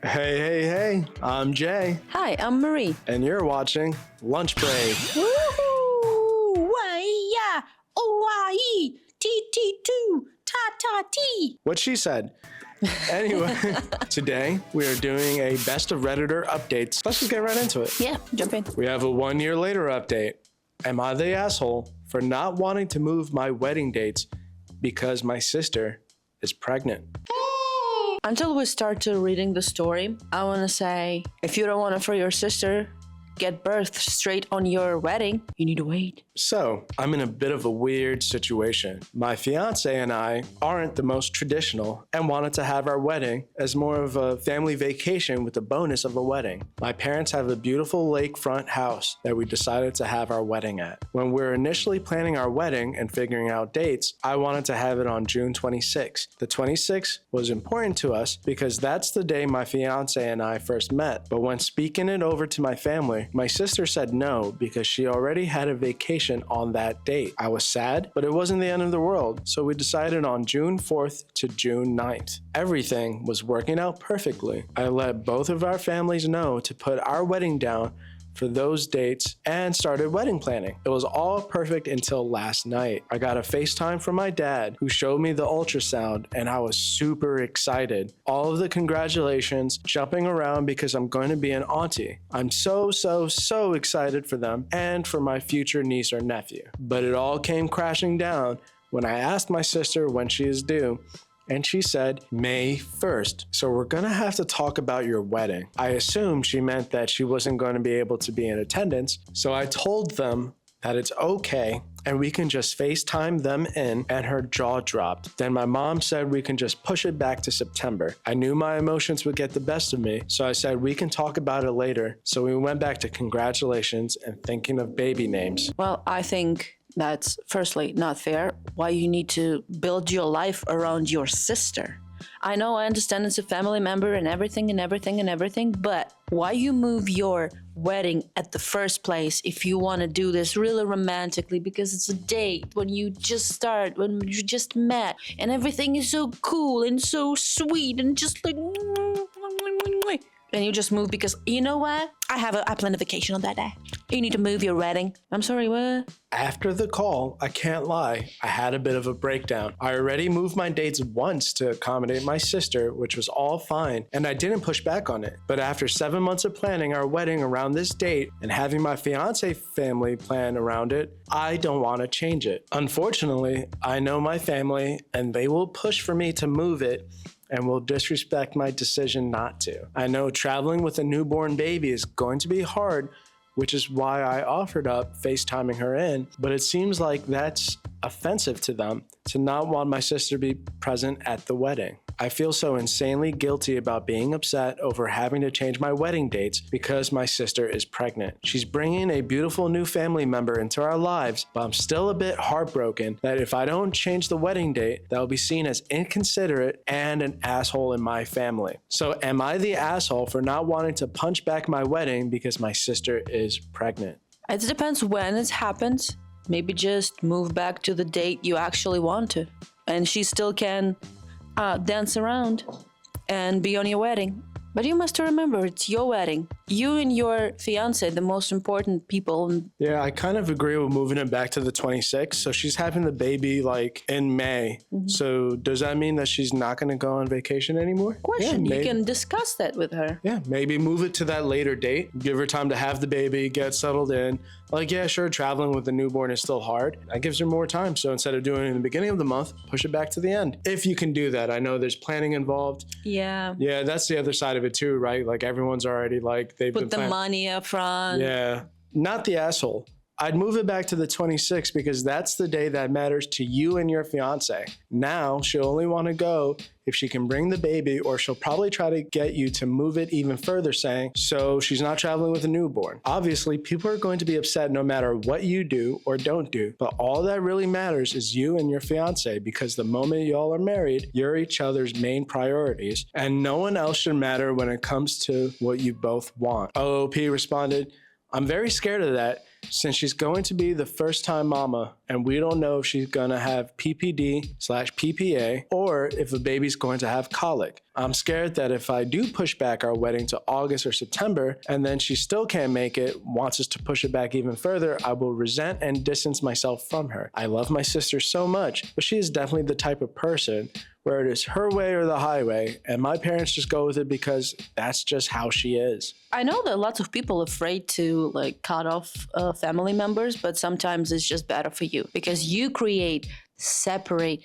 Hey, I'm Jay, Hi, I'm Marie. and you're watching Lunch Break. Woohoo! Wah-ya! Oh-wah-ee! T-T-2! Ta-ta-T! What she said. Anyway, today we are doing a best of Redditor updates. Let's just get right into it. Yeah, jump in. We have a 1 year later update. Am I the asshole for not wanting to move my wedding dates because my sister is pregnant? Until we start to reading the story, I want to say, if you don't want it for your sister, get birth straight on your wedding, you need to wait. So, I'm in a bit of a weird situation. My fiance and I aren't the most traditional and wanted to have our wedding as more of a family vacation with the bonus of a wedding. My parents have a beautiful lakefront house that we decided to have our wedding at. When we were initially planning our wedding and figuring out dates, I wanted to have it on June 26th. The 26th was important to us because that's the day my fiance and I first met. But when speaking it over to my family, my sister said no because she already had a vacation on that date. I was sad, but it wasn't the end of the world, so we decided on June 4th to June 9th. Everything was working out perfectly. I let both of our families know to put our wedding down for those dates and started wedding planning. It was all perfect until last night. I got a FaceTime from my dad who showed me the ultrasound and I was super excited. All of the congratulations, jumping around because I'm going to be an auntie. I'm so excited for them and for my future niece or nephew. But it all came crashing down when I asked my sister when she is due, and she said May 1st. So we're gonna have to talk about your wedding. I assumed she meant that she wasn't going to be able to be in attendance, so I told them that it's okay and we can just FaceTime them in, and her jaw dropped. Then my mom said we can just push it back to September. I knew my emotions would get the best of me, so I said we can talk about it later. So we went back to congratulations and thinking of baby names. Well, I think that's firstly not fair. Why you need to build your life around your sister? I know, I understand it's a family member and everything, but why you move your wedding at the first place if you want to do this really romantically, because it's a date when you just met and everything is so cool and so sweet and just like, and you just move because, you know what? I plan a vacation on that day. You need to move your wedding. I'm sorry, what? After the call, I can't lie, I had a bit of a breakdown. I already moved my dates once to accommodate my sister, which was all fine, and I didn't push back on it. But after 7 months of planning our wedding around this date and having my fiance family plan around it, I don't want to change it. Unfortunately, I know my family and they will push for me to move it and will disrespect my decision not to. I know traveling with a newborn baby is going to be hard, which is why I offered up FaceTiming her in, but it seems like that's offensive to them to not want my sister to be present at the wedding. I feel so insanely guilty about being upset over having to change my wedding dates because my sister is pregnant. She's bringing a beautiful new family member into our lives, but I'm still a bit heartbroken that if I don't change the wedding date, that will be seen as inconsiderate and an asshole in my family. So am I the asshole for not wanting to punch back my wedding because my sister is pregnant? It depends when it happens. Maybe just move back to the date you actually want to, and she still can dance around and be on your wedding. But you must remember, it's your wedding. You and your fiance, the most important people. Yeah, I kind of agree with moving it back to the 26th. So she's having the baby like in May. Mm-hmm. So does that mean that she's not going to go on vacation anymore? Question. Yeah, you can discuss that with her. Yeah, maybe move it to that later date. Give her time to have the baby, get settled in. Like, yeah, sure, traveling with a newborn is still hard. That gives her more time. So instead of doing it in the beginning of the month, push it back to the end. If you can do that. I know there's planning involved. Yeah. Yeah, that's the other side of it too, right? Like everyone's already like, they've put the money up front. Yeah. Not the asshole. I'd move it back to the 26th because that's the day that matters to you and your fiance. Now, she'll only want to go if she can bring the baby, or she'll probably try to get you to move it even further, saying, so she's not traveling with a newborn. Obviously, people are going to be upset no matter what you do or don't do, but all that really matters is you and your fiance, because the moment y'all are married, you're each other's main priorities, and no one else should matter when it comes to what you both want. OOP responded, I'm very scared of that, since she's going to be the first-time mama and we don't know if she's gonna have PPD/PPA or if the baby's going to have colic. I'm scared that if I do push back our wedding to August or September, and then she still can't make it, wants us to push it back even further, I will resent and distance myself from her. I love my sister so much, but she is definitely the type of person where it is her way or the highway, and my parents just go with it because that's just how she is. I know that lots of people are afraid to cut off family members, but sometimes it's just better for you because you create separate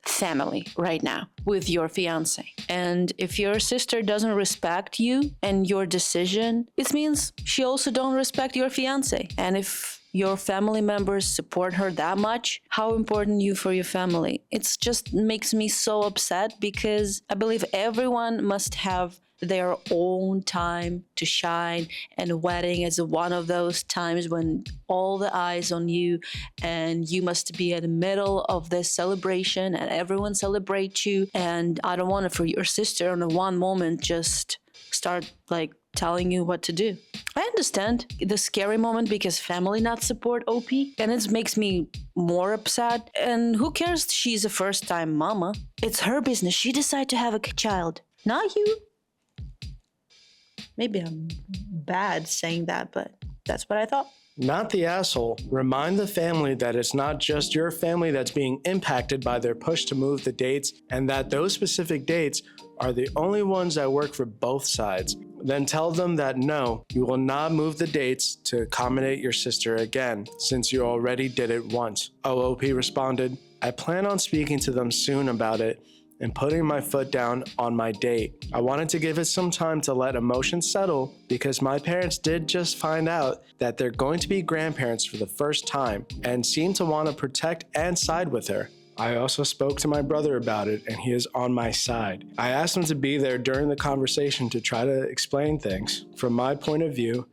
family right now with your fiance. And if your sister doesn't respect you and your decision, it means she also don't respect your fiance. And if your family members support her that much, how important you for your family. It just makes me so upset because I believe everyone must have their own time to shine, and a wedding is one of those times when all the eyes on you and you must be in the middle of this celebration and everyone celebrates you. And I don't want it for your sister in one moment just start telling you what to do. I understand the scary moment because family not support OP, and it makes me more upset. And who cares? She's a first-time mama. It's her business. She decided to have a child, not you. Maybe I'm bad saying that, but that's what I thought. Not the asshole. Remind the family that it's not just your family that's being impacted by their push to move the dates, and that those specific dates are the only ones that work for both sides. Then tell them that no, you will not move the dates to accommodate your sister again, since you already did it once. OP responded, I plan on speaking to them soon about it and putting my foot down on my date. I wanted to give it some time to let emotions settle because my parents did just find out that they're going to be grandparents for the first time and seem to want to protect and side with her. I also spoke to my brother about it, and he is on my side. I asked him to be there during the conversation to try to explain things from my point of view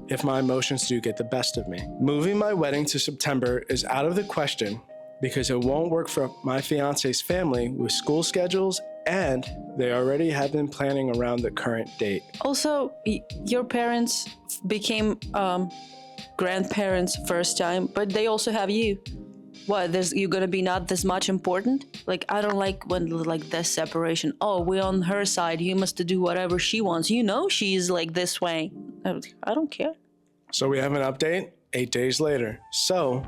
if my emotions do get the best of me. Moving my wedding to September is out of the question because it won't work for my fiance's family with school schedules, and they already have been planning around the current date. Also, your parents became grandparents first time, but they also have you. What, you're gonna be not this much important? I don't like when this separation. Oh, we're on her side. You must do whatever she wants. You know she's this way. I don't care. So we have an update 8 days later. So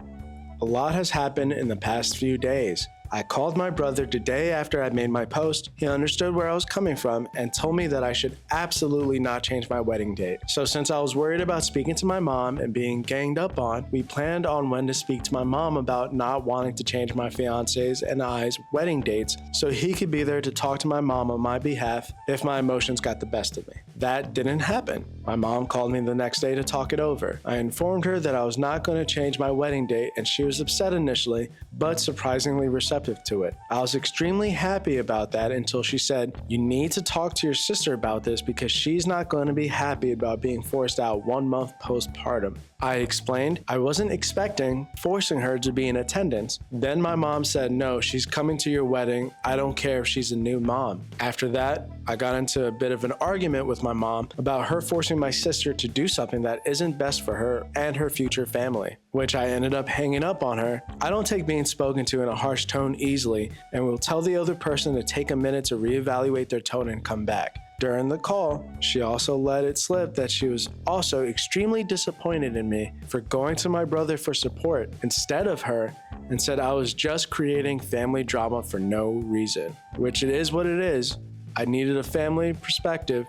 a lot has happened in the past few days. I called my brother the day after I made my post. He understood where I was coming from and told me that I should absolutely not change my wedding date. So since I was worried about speaking to my mom and being ganged up on, we planned on when to speak to my mom about not wanting to change my fiance's and I's wedding dates so he could be there to talk to my mom on my behalf if my emotions got the best of me. That didn't happen. My mom called me the next day to talk it over. I informed her that I was not going to change my wedding date, and she was upset initially, but surprisingly receptive to it. I was extremely happy about that until she said, you need to talk to your sister about this because she's not going to be happy about being forced out 1 month postpartum. I explained I wasn't expecting forcing her to be in attendance. Then my mom said, no, she's coming to your wedding. I don't care if she's a new mom. After that, I got into a bit of an argument with my mom about her forcing my sister to do something that isn't best for her and her future family, which I ended up hanging up on her. I don't take being spoken to in a harsh tone easily and will tell the other person to take a minute to reevaluate their tone and come back. During the call, she also let it slip that she was also extremely disappointed in me for going to my brother for support instead of her and said I was just creating family drama for no reason, which it is what it is. I needed a family perspective,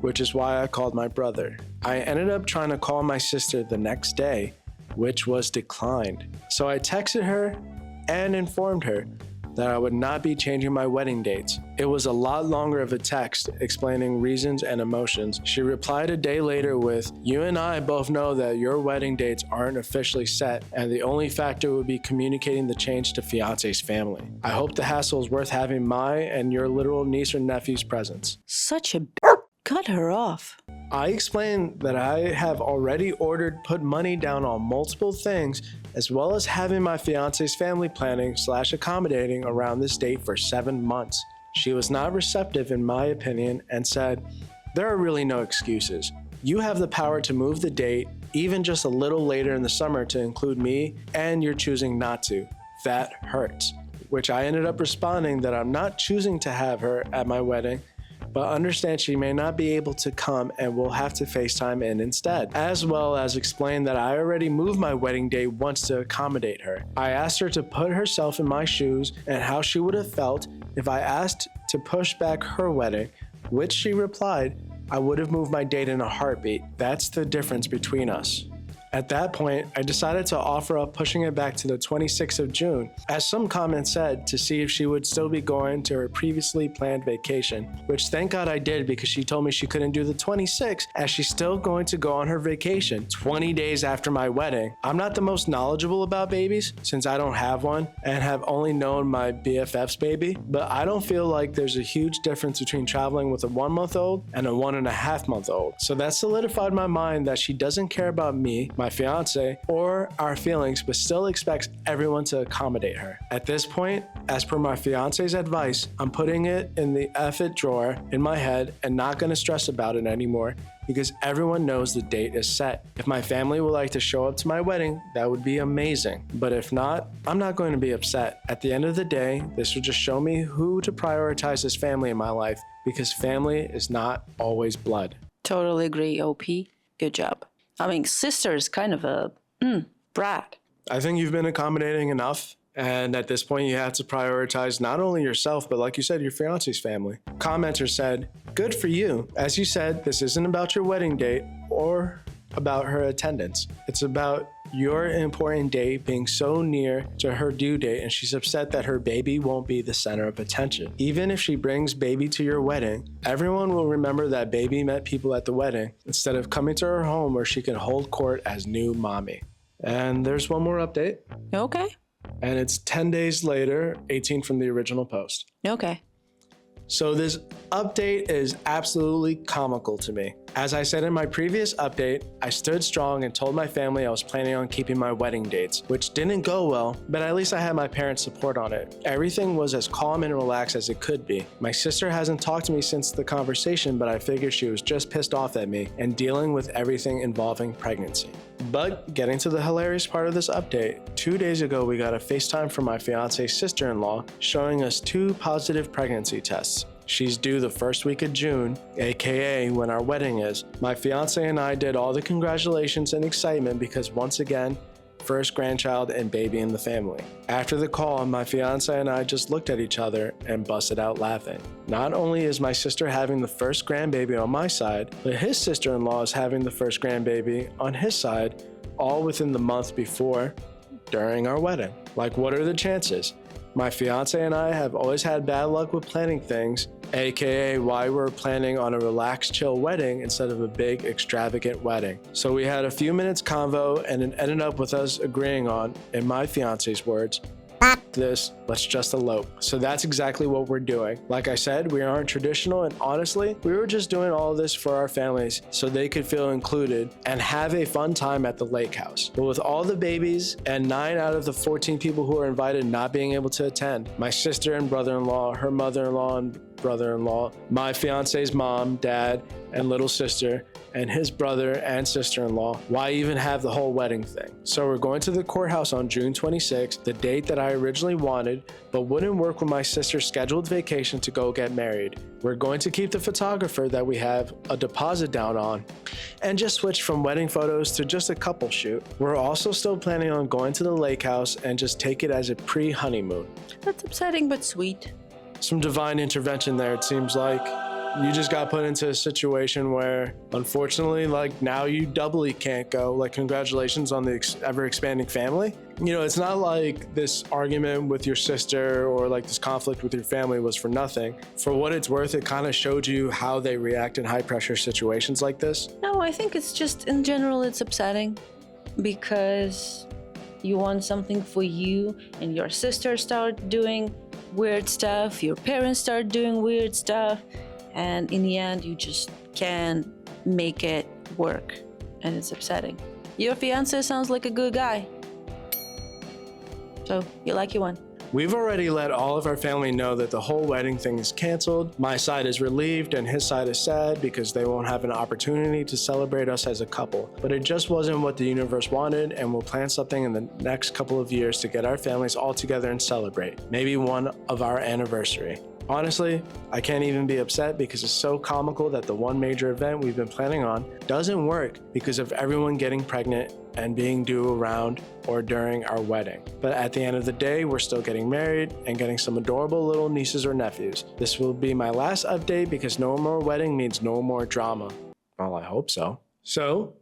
which is why I called my brother. I ended up trying to call my sister the next day, which was declined. So I texted her and informed her that I would not be changing my wedding dates. It was a lot longer of a text explaining reasons and emotions. She replied a day later with, you and I both know that your wedding dates aren't officially set and the only factor would be communicating the change to fiance's family. I hope the hassle is worth having my and your literal niece or nephew's presence. Such a cut her off. I explained that I have already put money down on multiple things, as well as having my fiance's family planning/accommodating around this date for 7 months. She was not receptive in my opinion and said, there are really no excuses. You have the power to move the date even just a little later in the summer to include me, and you're choosing not to. That hurts. Which I ended up responding that I'm not choosing to have her at my wedding, but understand she may not be able to come and will have to FaceTime in instead, as well as explain that I already moved my wedding day once to accommodate her. I asked her to put herself in my shoes and how she would have felt if I asked to push back her wedding, which she replied, I would have moved my date in a heartbeat. That's the difference between us. At that point, I decided to offer up pushing it back to the 26th of June, as some comments said, to see if she would still be going to her previously planned vacation, which thank God I did because she told me she couldn't do the 26th as she's still going to go on her vacation 20 days after my wedding. I'm not the most knowledgeable about babies since I don't have one and have only known my BFF's baby, but I don't feel like there's a huge difference between traveling with a 1-month-old and a 1.5-month-old. So that solidified my mind that she doesn't care about me, my fiance, or our feelings, but still expects everyone to accommodate her. At this point, as per my fiance's advice, I'm putting it in the F it drawer in my head and not going to stress about it anymore because everyone knows the date is set. If my family would like to show up to my wedding, that would be amazing. But if not, I'm not going to be upset. At the end of the day, this will just show me who to prioritize as family in my life because family is not always blood. Totally agree, OP. Good job. I mean, sister is kind of a brat. I think you've been accommodating enough. And at this point, you have to prioritize not only yourself, but like you said, your fiance's family. Commenter said, good for you. As you said, this isn't about your wedding date or about her attendance. It's about your important date being so near to her due date, and she's upset that her baby won't be the center of attention. Even if she brings baby to your wedding, everyone will remember that baby met people at the wedding instead of coming to her home where she can hold court as new mommy. And there's one more update. Okay. And it's 10 days later, 18 from the original post. Okay. So this update is absolutely comical to me. As I said in my previous update, I stood strong and told my family I was planning on keeping my wedding dates, which didn't go well, but at least I had my parents' support on it. Everything was as calm and relaxed as it could be. My sister hasn't talked to me since the conversation, but I figured she was just pissed off at me and dealing with everything involving pregnancy. But getting to the hilarious part of this update, 2 days ago we got a FaceTime from my fiance's sister-in-law showing us 2 positive pregnancy tests. She's due the first week of June, aka when our wedding is. My fiance and I did all the congratulations and excitement because once again, first grandchild and baby in the family. After the call, my fiance and I just looked at each other and busted out laughing. Not only is my sister having the first grandbaby on my side, but his sister-in-law is having the first grandbaby on his side, all within the month before, during our wedding. Like, what are the chances? My fiance and I have always had bad luck with planning things, aka why we're planning on a relaxed, chill wedding instead of a big, extravagant wedding. So we had a few minutes convo and it ended up with us agreeing on, in my fiance's words, let's just elope. So that's exactly what we're doing. Like I said, we aren't traditional, and honestly, we were just doing all of this for our families so they could feel included and have a fun time at the lake house. But with all the babies and 9 out of the 14 people who are invited not being able to attend, my sister and brother-in-law, her mother-in-law and brother-in-law, my fiance's mom, dad, and little sister, and his brother and sister-in-law, why even have the whole wedding thing? So we're going to the courthouse on June 26th, the date that I originally wanted, but wouldn't work with my sister's scheduled vacation to go get married. We're going to keep the photographer that we have a deposit down on and just switch from wedding photos to just a couple shoot. We're also still planning on going to the lake house and just take it as a pre-honeymoon. That's upsetting but sweet. Some divine intervention there, it seems like. You just got put into a situation where, unfortunately, like, now you doubly can't go. Like, congratulations on the ever-expanding family. You know, it's not like this argument with your sister or like this conflict with your family was for nothing. For what it's worth, it kind of showed you how they react in high-pressure situations like this. No, I think it's just, in general, it's upsetting because you want something for you and your sister start doing weird stuff, your parents start doing weird stuff, and in the end, you just can't make it work, and it's upsetting. Your fiance sounds like a good guy, so you like you one. We've already let all of our family know that the whole wedding thing is canceled. My side is relieved and his side is sad because they won't have an opportunity to celebrate us as a couple. But it just wasn't what the universe wanted, and we'll plan something in the next couple of years to get our families all together and celebrate. Maybe one of our anniversary. Honestly, I can't even be upset because it's so comical that the one major event we've been planning on doesn't work because of everyone getting pregnant and being due around or during our wedding. But at the end of the day, we're still getting married and getting some adorable little nieces or nephews. This will be my last update because no more wedding means no more drama. Well, I hope so. So,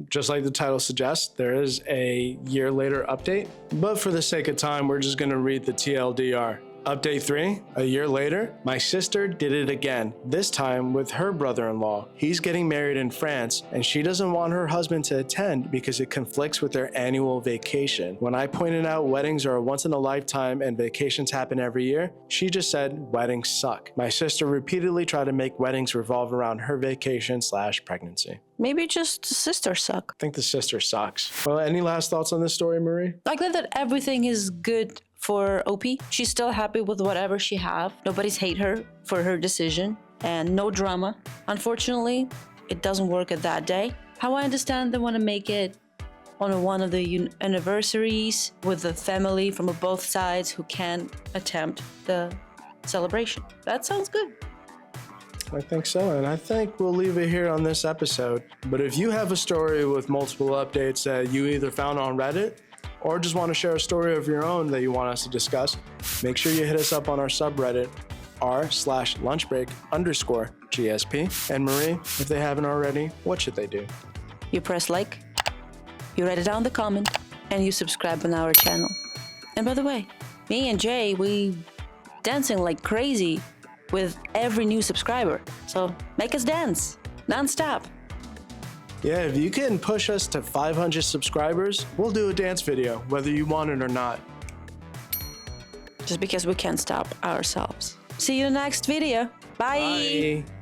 just like the title suggests, there is a year later update, but for the sake of time, we're just gonna read the TLDR. Update 3, a year later, my sister did it again, this time with her brother-in-law. He's getting married in France, and she doesn't want her husband to attend because it conflicts with their annual vacation. When I pointed out weddings are a once-in-a-lifetime and vacations happen every year, she just said weddings suck. My sister repeatedly tried to make weddings revolve around her vacation/pregnancy. Maybe just the sisters suck. I think the sister sucks. Well, any last thoughts on this story, Marie? I glad that everything is good for OP. She's still happy with whatever she have. Nobody's hate her for her decision and no drama. Unfortunately, it doesn't work at that day. How I understand they want to make it on one of the anniversaries with the family from both sides who can attempt the celebration. That sounds good. I think so, and I think we'll leave it here on this episode. But if you have a story with multiple updates that you either found on Reddit or just want to share a story of your own that you want us to discuss, make sure you hit us up on our subreddit r/lunchbreak_GSP. And Marie, if they haven't already, what should they do? You press like, you write it down in the comment, and you subscribe on our channel. And by the way, me and Jay, we dancing like crazy with every new subscriber. So make us dance non-stop. Yeah, if you can push us to 500 subscribers, we'll do a dance video, whether you want it or not. Just because we can't stop ourselves. See you next video. Bye. Bye.